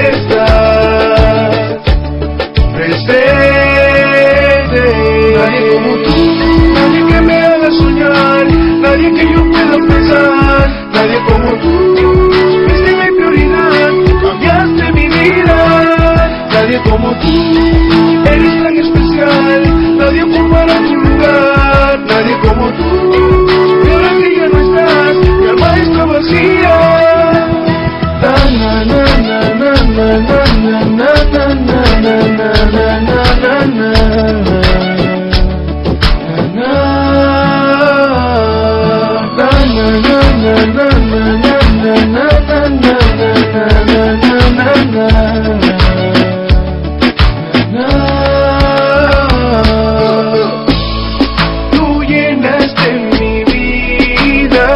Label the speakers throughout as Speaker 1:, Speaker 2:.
Speaker 1: estás presente. Nadie como tú, nadie que me haga soñar, nadie que yo pueda pensar, nadie como tú. Fuiste mi prioridad, cambiaste mi vida. Nadie como tú, eres tan especial, nadie ocupará tu lugar. Nadie como tú, y ahora que ya no estás, mi alma está vacía. Na na na na na na na na na na na na na na. Tú llenaste mi vida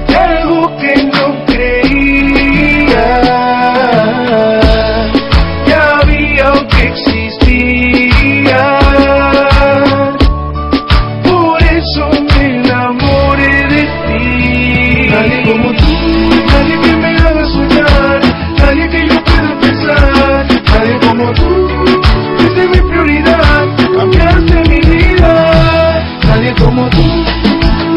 Speaker 1: de algo que no creía que había o que existía. Por eso me enamoré de ti. Nadie como tú, nadie que me haga soñar, nadie que yo pueda pensar, nadie como tú. Fuiste mi prioridad, cambiaste mi vida. Nadie como tú,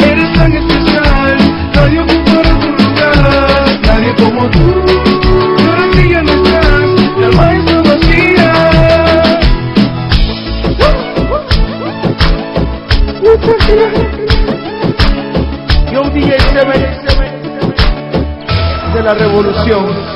Speaker 1: eres tan especial, nadie ocupará tu lugar. Nadie como tú, y ahora que ya no estás, mi alma está vacía. Yo DJ 7 de la revolución.